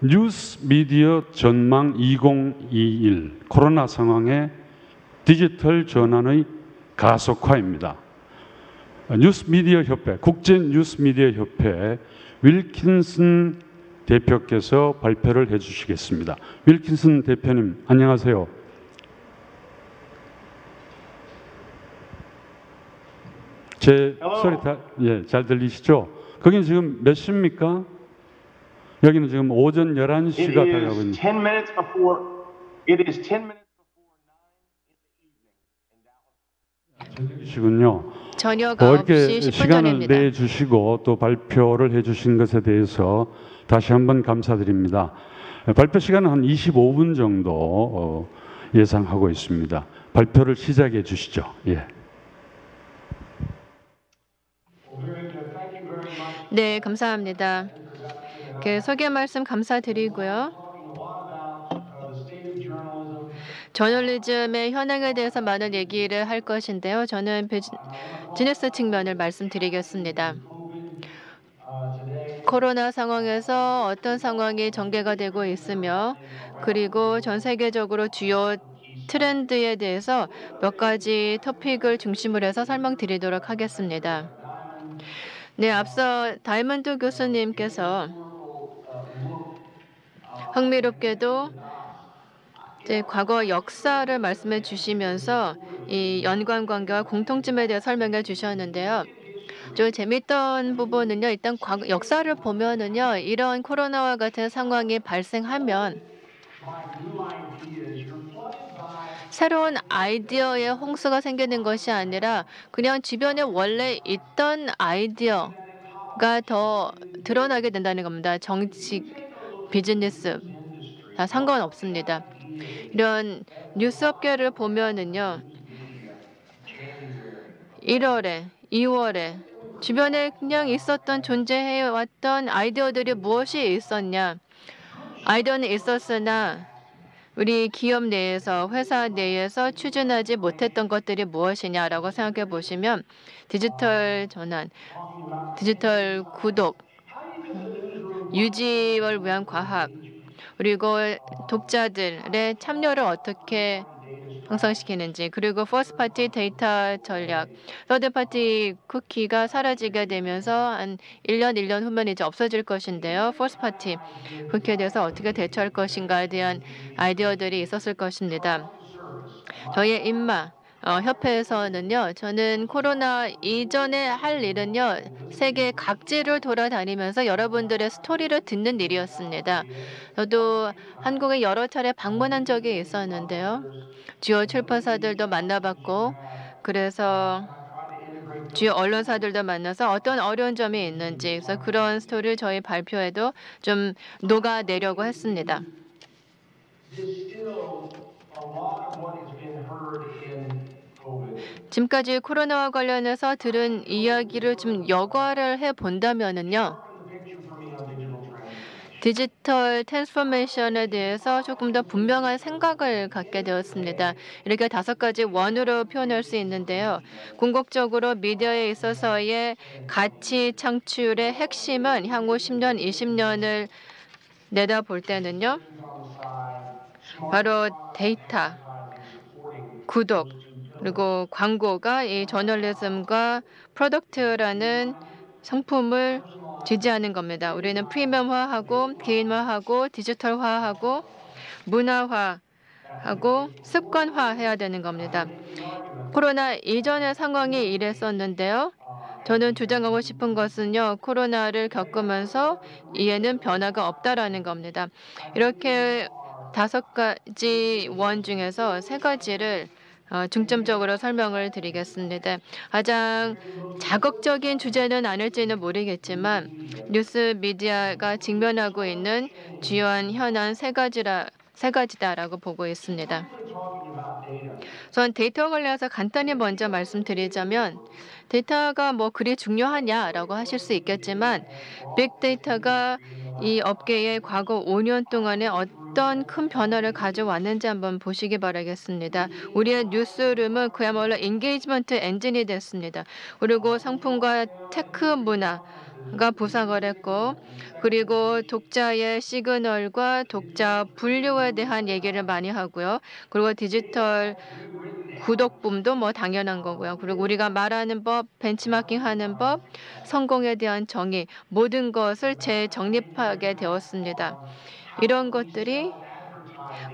뉴스 미디어 전망 2021 코로나 상황의 디지털 전환의 가속화입니다. 뉴스 미디어 협회, 국제 뉴스 미디어 협회 윌킨슨 대표께서 발표를 해주시겠습니다. 윌킨슨 대표님, 안녕하세요. 제 소리 잘 들리시죠? 거긴 지금 몇 시입니까? 여기는 지금 오전 11시가 다가고 있는. It is 10 minutes before 9 in 저녁 9시 이렇게 10분 시간을 전입니다. 내주시고 또 발표를 해주신 것에 대해서 다시 한번 감사드립니다. 발표 시간은 한 25분 정도 예상하고 있습니다. 발표를 시작해 주시죠. 예. 네, 감사합니다. 소개 말씀 감사드리고요. 저널리즘의 현황에 대해서 많은 얘기를 할 것인데요. 저는 비즈니스 측면을 말씀드리겠습니다. 코로나 상황에서 어떤 상황이 전개가 되고 있으며 그리고 전 세계적으로 주요 트렌드에 대해서 몇 가지 토픽을 중심으로 해서 설명드리도록 하겠습니다. 네, 앞서 다이먼드 교수님께서 흥미롭게도 과거 역사를 말씀해 주시면서 이 연관관계와 공통점에 대해 설명해 주셨는데요. 좀 재밌던 부분은요. 일단 과거 역사를 보면은요. 이런 코로나와 같은 상황이 발생하면 새로운 아이디어의 홍수가 생기는 것이 아니라 그냥 주변에 원래 있던 아이디어가 더 드러나게 된다는 겁니다. 정치, 비즈니스 다 상관없습니다. 이런 뉴스 업계를 보면은요. 1월에, 2월에 주변에 그냥 있었던 존재해왔던 아이디어들이 무엇이 있었냐. 아이디어는 있었으나 우리 기업 내에서 회사 내에서 추진하지 못했던 것들이 무엇이냐라고 생각해 보시면 디지털 전환, 디지털 구독, 유지를 위한 과학, 그리고 독자들의 참여를 어떻게 향상시키는지, 그리고 퍼스트 파티 데이터 전략, 서드 파티 쿠키가 사라지게 되면서 한 1년 후면 이제 없어질 것인데요. 퍼스트 파티 쿠키에 대해서 어떻게 대처할 것인가에 대한 아이디어들이 있었을 것입니다. 저희의 인마 협회에서는요. 저는 코로나 이전에 할 일은요. 세계 각지를 돌아다니면서 여러분들의 스토리를 듣는 일이었습니다. 저도 한국에 여러 차례 방문한 적이 있었는데요. 주요 출판사들도 만나봤고 그래서 주요 언론사들도 만나서 어떤 어려운 점이 있는지 그래서 그런 스토리를 저희 발표에도 좀 녹아내려고 했습니다. 지금까지 코로나와 관련해서 들은 이야기를 좀 여과를 해본다면은요. 디지털 트랜스포메이션에 대해서 조금 더 분명한 생각을 갖게 되었습니다. 이렇게 5가지 원으로 표현할 수 있는데요. 궁극적으로 미디어에 있어서의 가치 창출의 핵심은 향후 10년, 20년을 내다볼 때는요. 바로 데이터, 구독, 그리고 광고가 이 저널리즘과 프로덕트라는 상품을 지지하는 겁니다. 우리는 프리미엄화하고 개인화하고 디지털화하고 문화화하고 습관화해야 되는 겁니다. 코로나 이전의 상황이 이랬었는데요. 저는 주장하고 싶은 것은요. 코로나를 겪으면서 이에는 변화가 없다라는 겁니다. 이렇게 5가지 원 중에서 3가지를 중점적으로 설명을 드리겠습니다. 가장 자극적인 주제는 아닐지는 모르겠지만 뉴스 미디어가 직면하고 있는 주요한 현안 3가지다라고 보고 있습니다. 전 데이터와 관련해서 간단히 먼저 말씀드리자면 데이터가 뭐 그리 중요하냐라고 하실 수 있겠지만 빅데이터가 이 업계의 과거 5년 동안에 어떤 큰 변화를 가져왔는지 한번 보시기 바라겠습니다. 우리의 뉴스룸은 그야말로 인게이지먼트 엔진이 됐습니다. 그리고 상품과 테크 문화, 부상을 했고, 그리고 독자의 시그널과 독자 분류에 대한 얘기를 많이 하고요. 그리고 디지털 구독붐도 뭐 당연한 거고요. 그리고 우리가 말하는 법, 벤치마킹하는 법, 성공에 대한 정의, 모든 것을 재정립하게 되었습니다. 이런 것들이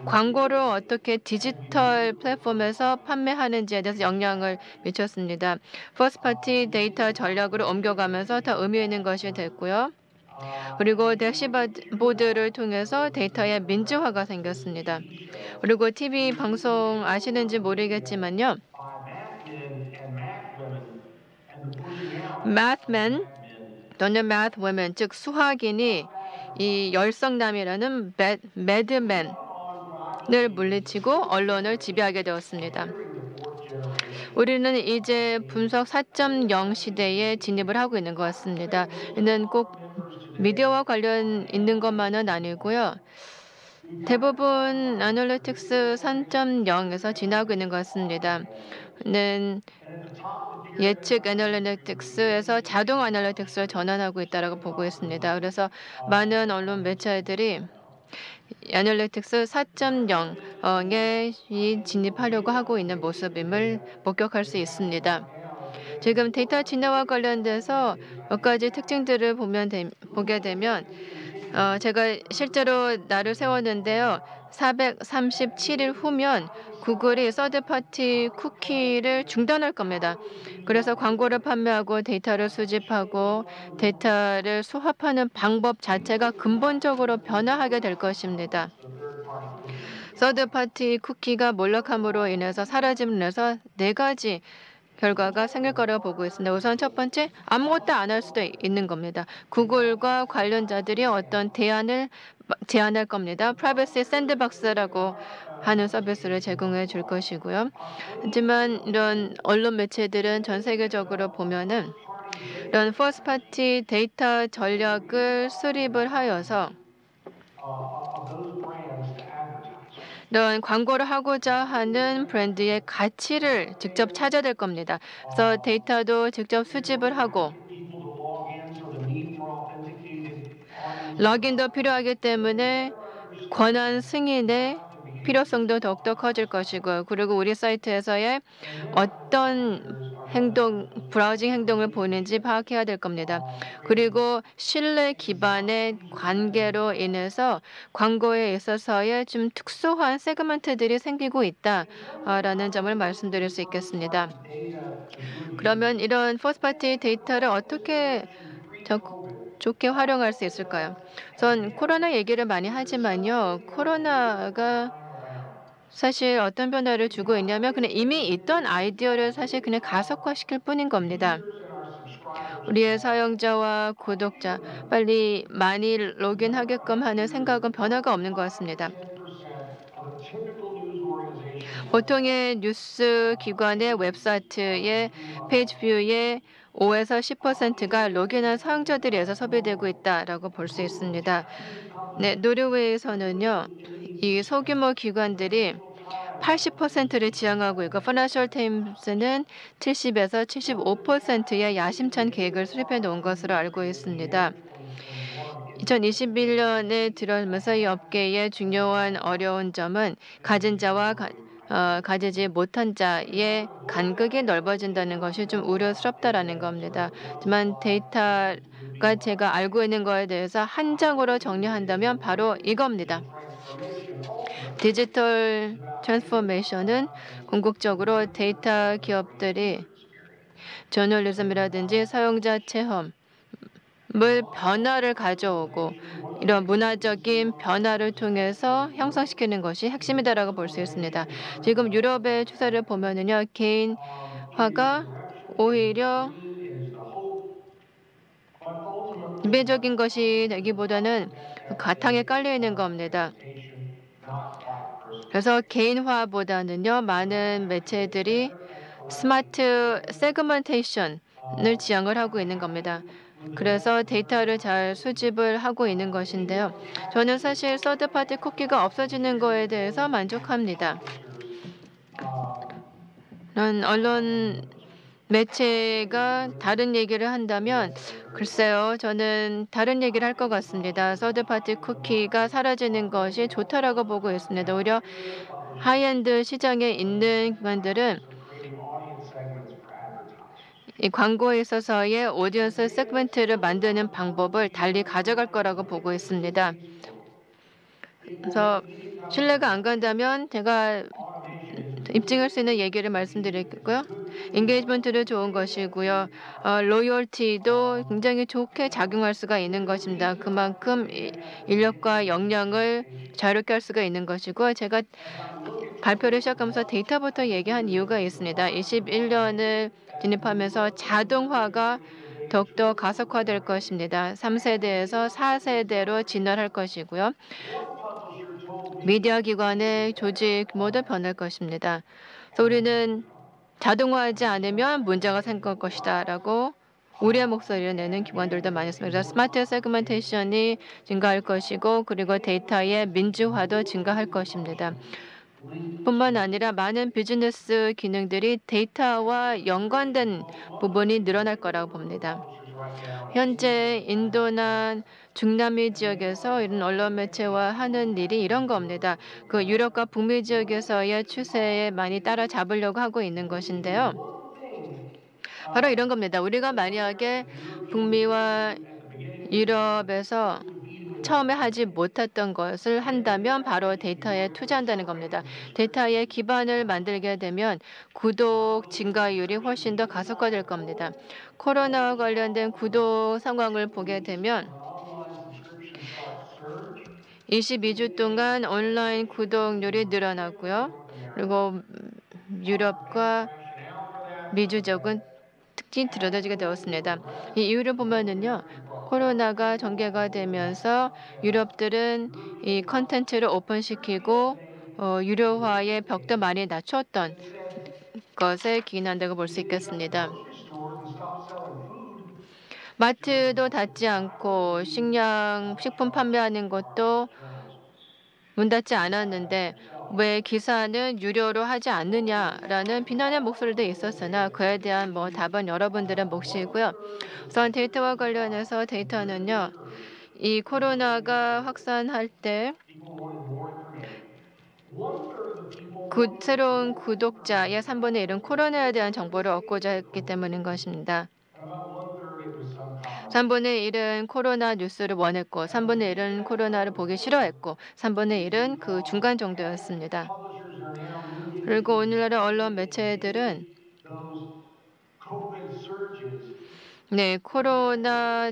광고를 어떻게 디지털 플랫폼에서 판매하는지에 대해서 영향을 미쳤습니다. 퍼스트파티 데이터 전략으로 옮겨가면서 더 의미 있는 것이 됐고요. 그리고 대시보드를 통해서 데이터의 민주화가 생겼습니다. 그리고 TV 방송 아시는지 모르겠지만요. Mathmen 또는 Mathwomen, 즉 수학인이 이 열성남이라는 매드맨을 물리치고 언론을 지배하게 되었습니다. 우리는 이제 분석 4.0 시대에 진입을 하고 있는 것 같습니다. 이는 꼭 미디어와 관련 있는 것만은 아니고요. 대부분 애널리틱스 3.0에서 지나고 있는 것 같습니다. 는 예측 애널리틱스에서 자동 애널리틱스로 전환하고 있다고 보고 있습니다. 그래서 많은 언론 매체들이 애널리틱스 4.0에 진입하려고 하고 있는 모습임을 목격할 수 있습니다. 지금 데이터 진화와 관련돼서 몇 가지 특징들을 보게 되면 제가 실제로 날을 세웠는데요. 437일 후면 구글이 서드파티 쿠키를 중단할 겁니다. 그래서 광고를 판매하고 데이터를 수집하고 데이터를 수합하는 방법 자체가 근본적으로 변화하게 될 것입니다. 서드파티 쿠키가 몰락함으로 인해서 사라짐으로 인해서 4가지 결과가 생길 거라고 보고 있습니다. 우선 첫 번째, 아무것도 안 할 수도 있는 겁니다. 구글과 관련자들이 어떤 제안할 겁니다. 프라이버시 샌드박스라고 하는 서비스를 제공해 줄 것이고요. 하지만 이런 언론 매체들은 전 세계적으로 보면은 이런 퍼스트파티 데이터 전략을 수립을 하여서 이런 광고를 하고자 하는 브랜드의 가치를 직접 찾아야 될 겁니다. 그래서 데이터도 직접 수집을 하고 러긴도 필요하기 때문에 권한 승인의 필요성도 더욱더 커질 것이고요. 그리고 우리 사이트에서의 어떤 브라우징 행동을 보이는지 파악해야 될 겁니다. 그리고 신뢰 기반의 관계로 인해서 광고에 있어서의 좀 특수한 세그먼트들이 생기고 있다라는 점을 말씀드릴 수 있겠습니다. 그러면 이런 퍼스트파티 데이터를 어떻게 좋게 활용할 수 있을까요? 전 코로나 얘기를 많이 하지만요. 코로나가 사실 어떤 변화를 주고 있냐면 그냥 이미 있던 아이디어를 사실 그냥 가속화시킬 뿐인 겁니다. 우리의 사용자와 구독자 빨리 많이 로그인하게끔 하는 생각은 변화가 없는 것 같습니다. 보통의 뉴스 기관의 웹사이트의 페이지 뷰의 5에서 10%가 로그인한 사용자들에서 소비되고 있다라고 볼 수 있습니다. 네, 노르웨이에서는요, 이 소규모 기관들이 80%를 지향하고 있고 파이낸셜 타임스는 70에서 75%의 야심찬 계획을 수립해 놓은 것으로 알고 있습니다. 2021년에 들어오면서 이 업계의 중요한 어려운 점은 가진 자와 가지지 못한 자의 간극이 넓어진다는 것이 좀 우려스럽다라는 겁니다. 하지만 데이터가 제가 알고 있는 거에 대해서 한 장으로 정리한다면 바로 이겁니다. 디지털 트랜스포메이션은 궁극적으로 데이터 기업들이 저널리즘이라든지 사용자 체험을 변화를 가져오고 이런 문화적인 변화를 통해서 형성시키는 것이 핵심이다라고 볼 수 있습니다. 지금 유럽의 추세를 보면은요, 개인화가 오히려 기배적인 것이 되기보다는 가탕에 깔려 있는 겁니다. 그래서 개인화보다는요, 많은 매체들이 스마트 세그먼테이션을 지향을 하고 있는 겁니다. 그래서 데이터를 잘 수집을 하고 있는 것인데요. 저는 사실 서드파티 쿠키가 없어지는 거에 대해서 만족합니다. 언론 매체가 다른 얘기를 한다면 글쎄요. 저는 다른 얘기를 할 것 같습니다. 서드 파티 쿠키가 사라지는 것이 좋다라고 보고 있습니다. 오히려 하이엔드 시장에 있는 기관들은 이 광고에 있어서의 오디언스 세그멘트를 만드는 방법을 달리 가져갈 거라고 보고 있습니다. 그래서 신뢰가 안 간다면 제가 입증할 수 있는 얘기를 말씀드리겠고요. 엔게이지먼트도 좋은 것이고요. 로열티도 굉장히 좋게 작용할 수가 있는 것입니다. 그만큼 인력과 역량을 자유롭게 할 수가 있는 것이고 제가 발표를 시작하면서 데이터부터 얘기한 이유가 있습니다. 21년을 진입하면서 자동화가 더욱더 가속화될 것입니다. 3세대에서 4세대로 진화할 것이고요. 미디어 기관의 조직 규모도 변할 것입니다. 그래서 우리는 자동화하지 않으면 문제가 생길 것이다라고 우려의 목소리를 내는 기관들도 많이 있습니다. 그래서 스마트 세그멘테이션이 증가할 것이고 그리고 데이터의 민주화도 증가할 것입니다. 뿐만 아니라 많은 비즈니스 기능들이 데이터와 연관된 부분이 늘어날 거라고 봅니다. 현재 인도나 중남미 지역에서 이런 언론 매체와 하는 일이 이런 겁니다. 그 유럽과 북미 지역에서의 추세에 많이 따라잡으려고 하고 있는 것인데요. 바로 이런 겁니다. 우리가 만약에 북미와 유럽에서 처음에 하지 못했던 것을 한다면 바로 데이터에 투자한다는 겁니다. 데이터의 기반을 만들게 되면 구독 증가율이 훨씬 더 가속화될 겁니다. 코로나와 관련된 구독 상황을 보게 되면 22주 동안 온라인 구독률이 늘어났고요. 그리고 유럽과 미주적은 특징이 드러나게 되었습니다. 이 이유를 보면은요. 코로나가 전개가 되면서 유럽들은 이 컨텐츠를 오픈시키고 유료화의 벽도 많이 낮췄던 것에 기인한다고 볼 수 있겠습니다. 마트도 닫지 않고 식품 판매하는 것도 문 닫지 않았는데 왜 기사는 유료로 하지 않느냐라는 비난의 목소리도 있었으나 그에 대한 답은 여러분들의 몫이고요. 우선 데이터와 관련해서 데이터는요. 이 코로나가 확산할 때 새로운 구독자의 3분의 1은 코로나에 대한 정보를 얻고자 했기 때문인 것입니다. 3분의 1은 코로나 뉴스를 원했고 3분의 1은 코로나를 보기 싫어했고 3분의 1은 그 중간 정도였습니다. 그리고 오늘날의 언론 매체들은 코로나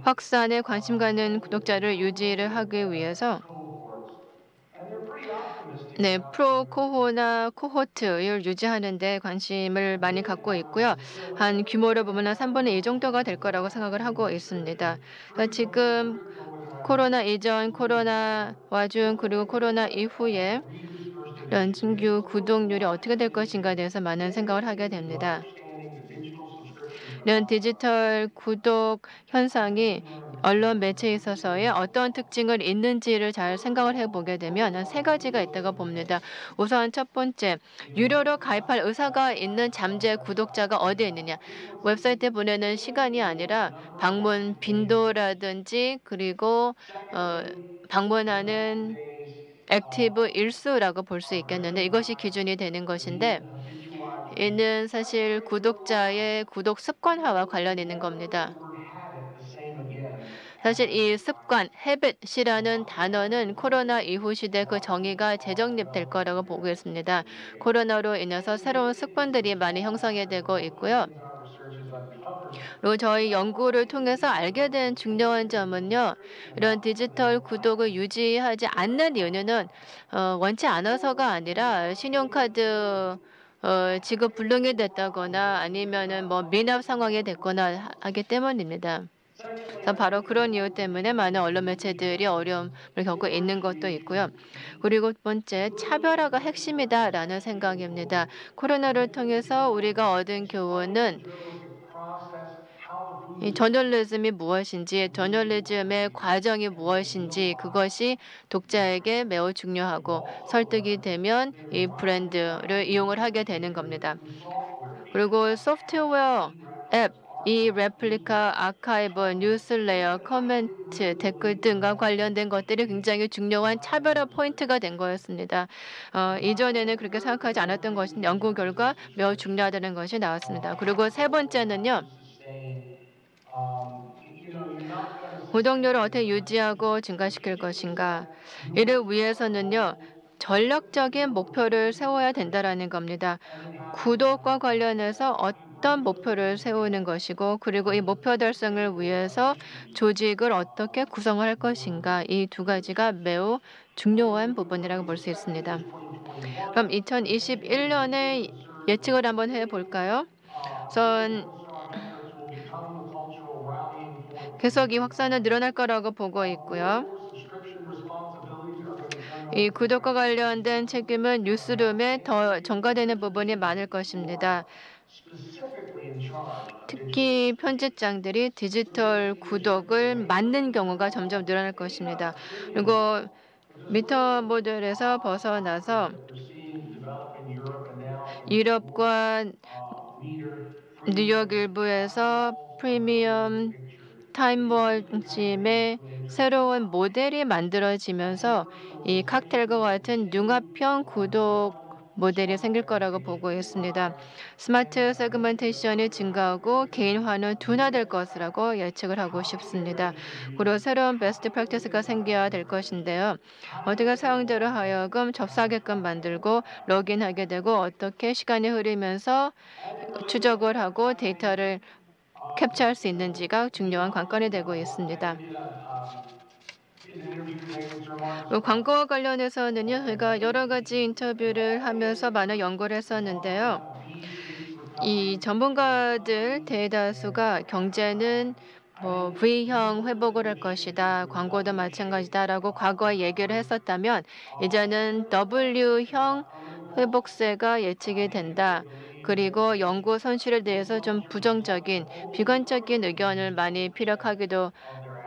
확산에 관심 가는 구독자를 유지를 하기 위해서 프로 코호나 코호트를 유지하는 데 관심을 많이 갖고 있고요. 한 규모를 보면 한 3분의 1 정도가 될 거라고 생각을 하고 있습니다. 그러니까 지금 코로나 이전, 코로나와 중 그리고 코로나 이후에 이런 신규 구독률이 어떻게 될 것인가에 대해서 많은 생각을 하게 됩니다. 이런 디지털 구독 현상이 언론 매체에 있어서의 어떤 특징을 있는지를 잘 생각을 해보게 되면 한 세 가지가 있다고 봅니다. 우선 첫 번째, 유료로 가입할 의사가 있는 잠재 구독자가 어디에 있느냐. 웹사이트에 보내는 시간이 아니라 방문 빈도라든지 그리고 방문하는 액티브 일수라고 볼 수 있겠는데 이것이 기준이 되는 것인데 이는 사실 구독자의 구독 습관화와 관련 있는 겁니다. 사실 이 습관, habit이라는 단어는 코로나 이후 시대 그 정의가 재정립될 거라고 보고 있습니다. 코로나로 인해서 새로운 습관들이 많이 형성이 되고 있고요. 그리고 저희 연구를 통해서 알게 된 중요한 점은요. 이런 디지털 구독을 유지하지 않는 이유는 원치 않아서가 아니라 신용카드 지급 불능이 됐다거나 아니면은 미납 상황이 됐거나 하기 때문입니다. 바로 그런 이유 때문에 많은 언론 매체들이 어려움을 겪고 있는 것도 있고요. 그리고 두 번째, 차별화가 핵심이다라는 생각입니다. 코로나를 통해서 우리가 얻은 교훈은 이 저널리즘이 무엇인지, 저널리즘의 과정이 무엇인지 그것이 독자에게 매우 중요하고 설득이 되면 이 브랜드를 이용을 하게 되는 겁니다. 그리고 소프트웨어, 앱, 이 레플리카, 아카이브, 뉴스레이어, 커멘트, 댓글 등과 관련된 것들이 굉장히 중요한 차별화 포인트가 된 거였습니다. 이전에는 그렇게 생각하지 않았던 것인 연구 결과 매우 중요하다는 것이 나왔습니다. 그리고 세 번째는요. 구독료를 어떻게 유지하고 증가시킬 것인가. 이를 위해서는요. 전략적인 목표를 세워야 된다라는 겁니다. 구독과 관련해서 어떤 목표를 세우는 것이고 그리고 이 목표 달성을 위해서 조직을 어떻게 구성할 것인가. 이 두 가지가 매우 중요한 부분이라고 볼 수 있습니다. 그럼 2021년에 예측을 한번 해볼까요? 우선 계속 이 확산은 늘어날 거라고 보고 있고요. 이 구독과 관련된 책임은 뉴스룸에 더 전가되는 부분이 많을 것입니다. 특히 편집장들이 디지털 구독을 맡는 경우가 점점 늘어날 것입니다. 그리고 미터 모델에서 벗어나서 유럽과 뉴욕 일부에서 프리미엄 타임월 중심의 새로운 모델이 만들어지면서 이 칵테일과 같은 융합형 구독 모델이 생길 거라고 보고 있습니다. 스마트 세그멘테이션이 증가하고 개인화는 둔화될 것이라고 예측을 하고 싶습니다. 그리고 새로운 베스트 프랙티스가 생겨야 될 것인데요. 어떻게 사용자로 하여금 접수하게끔 만들고 로그인하게 되고 어떻게 시간이 흐르면서 추적을 하고 데이터를 캡처할 수 있는지가 중요한 관건이 되고 있습니다. 광고와 관련해서는요, 저희가 여러 가지 인터뷰를 하면서 많은 연구를 했었는데요. 이 전문가들 대다수가 경제는 V형 회복을 할 것이다. 광고도 마찬가지다라고 과거에 얘기를 했었다면 이제는 W형 회복세가 예측이 된다. 그리고 연구 손실에 대해서 좀 부정적인, 비관적인 의견을 많이 피력하기도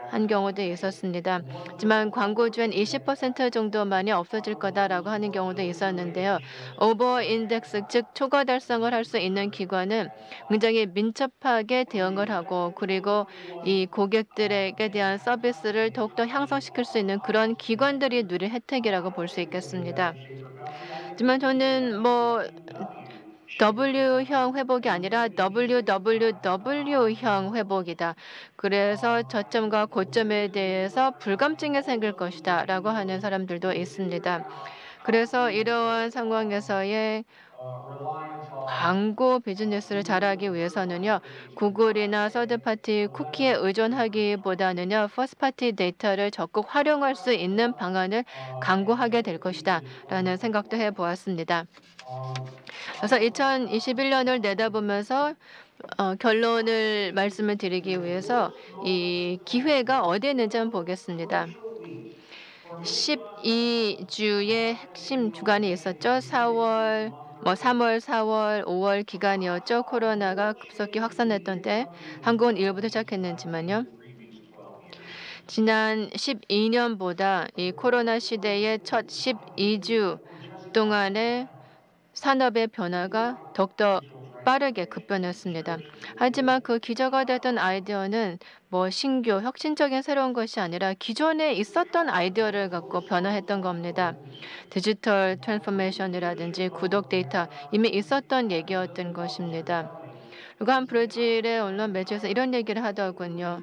한 경우도 있었습니다. 하지만 광고주엔 20% 정도만이 없어질 거다라고 하는 경우도 있었는데요. 오버 인덱스, 즉 초과 달성을 할 수 있는 기관은 굉장히 민첩하게 대응을 하고 그리고 이 고객들에게 대한 서비스를 더욱더 향상시킬 수 있는 그런 기관들이 누릴 혜택이라고 볼 수 있겠습니다. 하지만 저는 W형 회복이 아니라 WWW형 회복이다. 그래서 저점과 고점에 대해서 불감증이 생길 것이다. 라고 하는 사람들도 있습니다. 그래서 이러한 상황에서의 광고 비즈니스를 잘하기 위해서는요. 구글이나 서드파티 쿠키에 의존하기보다는요. 퍼스트파티 데이터를 적극 활용할 수 있는 방안을 강구하게 될 것이다. 라는 생각도 해보았습니다. 그래서 2021년을 내다보면서 결론을 말씀을 드리기 위해서 이 기회가 어디에 있는지 한번 보겠습니다. 12주의 핵심 주간이 있었죠. 3월, 4월, 5월 기간이었죠. 코로나가 급속히 확산했던 때 한국은 1월부터 시작했는지만요. 지난 12년보다 이 코로나 시대의 첫 12주 동안에 산업의 변화가 더욱더 빠르게 급변했습니다. 하지만 그 기저가 됐던 아이디어는 신규, 혁신적인 새로운 것이 아니라 기존에 있었던 아이디어를 갖고 변화했던 겁니다. 디지털 트랜스포메이션이라든지 구독 데이터 이미 있었던 얘기였던 것입니다. 그리고 한 브라질의 언론 매체에서 이런 얘기를 하더군요.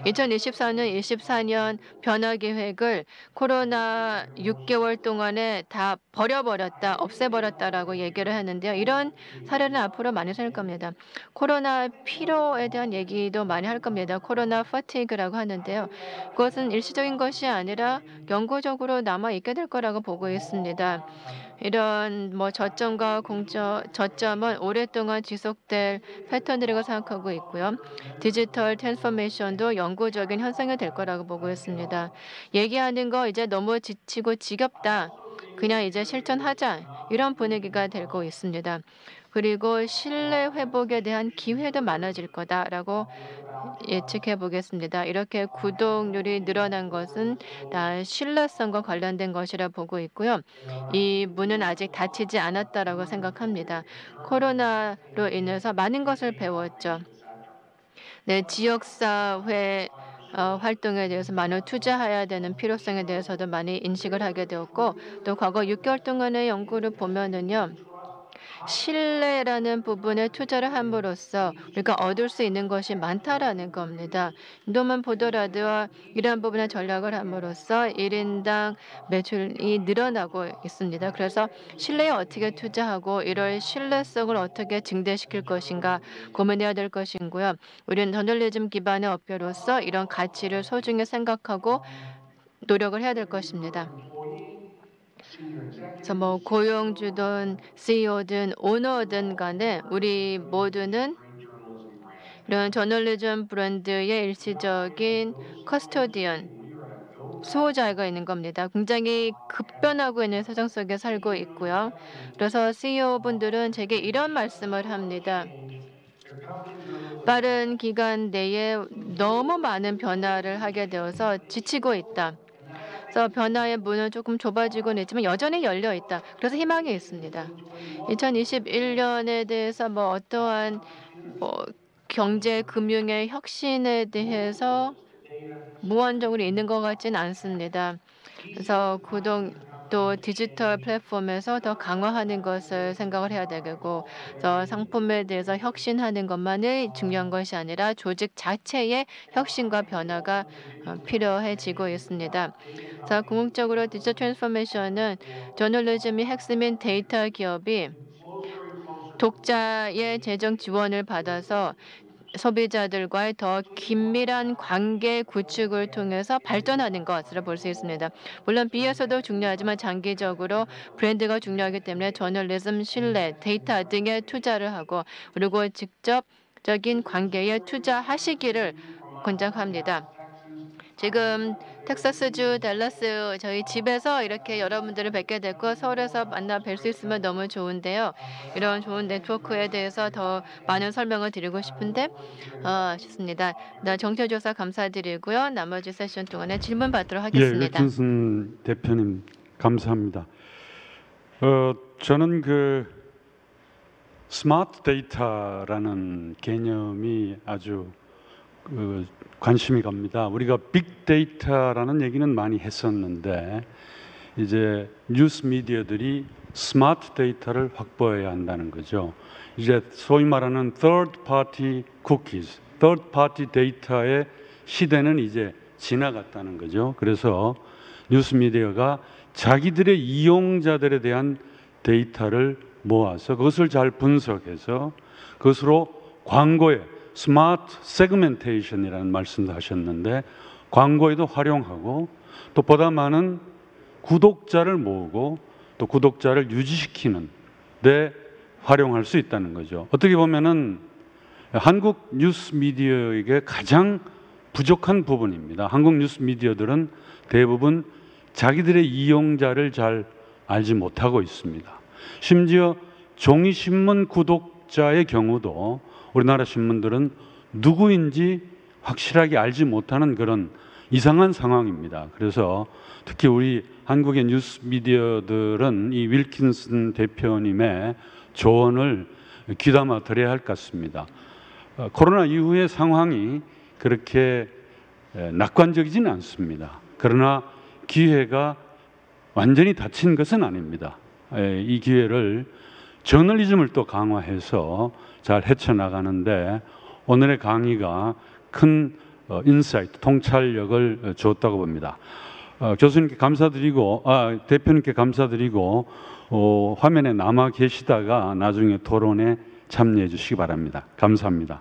2024년, 24년 변화 계획을 코로나 6개월 동안에 다 버려버렸다, 없애버렸다라고 얘기를 했는데요. 이런 사례는 앞으로 많이 생길 겁니다. 코로나 피로에 대한 얘기도 많이 할 겁니다. 코로나 파티그라고 하는데요. 그것은 일시적인 것이 아니라 영구적으로 남아 있게 될 거라고 보고 있습니다. 이런 저점과 저점은 오랫동안 지속될 패턴이라고 생각하고 있고요. 디지털 트랜스포메이션도 영구적인 현상이 될 거라고 보고 있습니다. 얘기하는 거 이제 너무 지치고 지겹다. 그냥 이제 실천하자. 이런 분위기가 되고 있습니다. 그리고 신뢰 회복에 대한 기회도 많아질 거다라고 예측해 보겠습니다. 이렇게 구독률이 늘어난 것은 다 신뢰성과 관련된 것이라 보고 있고요. 이 문은 아직 닫히지 않았다라고 생각합니다. 코로나로 인해서 많은 것을 배웠죠. 네, 지역사회 활동에 대해서 많이 투자해야 되는 필요성에 대해서도 많이 인식을 하게 되었고, 또 과거 6개월 동안의 연구를 보면은요. 신뢰라는 부분에 투자를 함으로써 우리가 얻을 수 있는 것이 많다라는 겁니다. 인도만 보더라도 이러한 부분에 전략을 함으로써 1인당 매출이 늘어나고 있습니다. 그래서 신뢰에 어떻게 투자하고 이럴 신뢰성을 어떻게 증대시킬 것인가 고민해야 될 것이고요. 우리는 저널리즘 기반의 업계로서 이런 가치를 소중히 생각하고 노력을 해야 될 것입니다. 그래서 뭐 고용주든 CEO든 오너든 간에 우리 모두는 이런 저널리즘 브랜드의 일시적인 커스토디언, 수호자가 있는 겁니다. 굉장히 급변하고 있는 세상 속에 살고 있고요. 그래서 CEO분들은 제게 이런 말씀을 합니다. 빠른 기간 내에 너무 많은 변화를 하게 되어서 지치고 있다. 그래서 변화의 문은 조금 좁아지고는 있지만 여전히 열려 있다. 그래서 희망이 있습니다. 2021년에 대해서 뭐 어떠한 경제 금융의 혁신에 대해서 무한적으로 있는 것 같지는 않습니다. 그래서 또 디지털 플랫폼에서 더 강화하는 것을 생각을 해야 되고, 또 상품에 대해서 혁신하는 것만이 중요한 것이 아니라 조직 자체의 혁신과 변화가 필요해지고 있습니다. 자, 궁극적으로 디지털 트랜스포메이션은 저널리즘이 핵심인 데이터 기업이 독자의 재정 지원을 받아서 소비자들과의 더 긴밀한 관계 구축을 통해서 발전하는 것으로 볼 수 있습니다. 물론 B에서도 중요하지만 장기적으로 브랜드가 중요하기 때문에 저널리즘, 신뢰, 데이터 등에 투자를 하고, 그리고 직접적인 관계에 투자하시기를 권장합니다. 지금 텍사스주 댈러스 저희 집에서 이렇게 여러분들을 뵙게 됐고, 서울에서 만나 뵐 수 있으면 너무 좋은데요. 이런 좋은 네트워크에 대해서 더 많은 설명을 드리고 싶은데 좋습니다. 정태조사 감사드리고요. 나머지 세션 동안에 질문 받도록 하겠습니다. 윌킨슨 대표님 감사합니다. 저는 그 스마트 데이터라는 개념이 아주 관심이 갑니다. 우리가 빅데이터라는 얘기는 많이 했었는데 이제 뉴스 미디어들이 스마트 데이터를 확보해야 한다는 거죠. 이제 소위 말하는 third party cookies, third party 데이터의 시대는 이제 지나갔다는 거죠. 그래서 뉴스 미디어가 자기들의 이용자들에 대한 데이터를 모아서 그것을 잘 분석해서 그것으로 광고에 스마트 세그멘테이션이라는 말씀도 하셨는데 광고에도 활용하고, 또 보다 많은 구독자를 모으고 또 구독자를 유지시키는 데 활용할 수 있다는 거죠. 어떻게 보면은 한국 뉴스 미디어에게 가장 부족한 부분입니다. 한국 뉴스 미디어들은 대부분 자기들의 이용자를 잘 알지 못하고 있습니다. 심지어 종이신문 구독자의 경우도 우리나라 신문들은 누구인지 확실하게 알지 못하는 그런 이상한 상황입니다. 그래서 특히 우리 한국의 뉴스 미디어들은 이 윌킨슨 대표님의 조언을 귀담아 들어야 할 것 같습니다. 코로나 이후의 상황이 그렇게 낙관적이지는 않습니다. 그러나 기회가 완전히 닫힌 것은 아닙니다. 이 기회를 저널리즘을 또 강화해서 잘 헤쳐나가는데 오늘의 강의가 큰 인사이트, 통찰력을 줬다고 봅니다. 교수님께 감사드리고, 대표님께 감사드리고, 화면에 남아 계시다가 나중에 토론에 참여해 주시기 바랍니다. 감사합니다.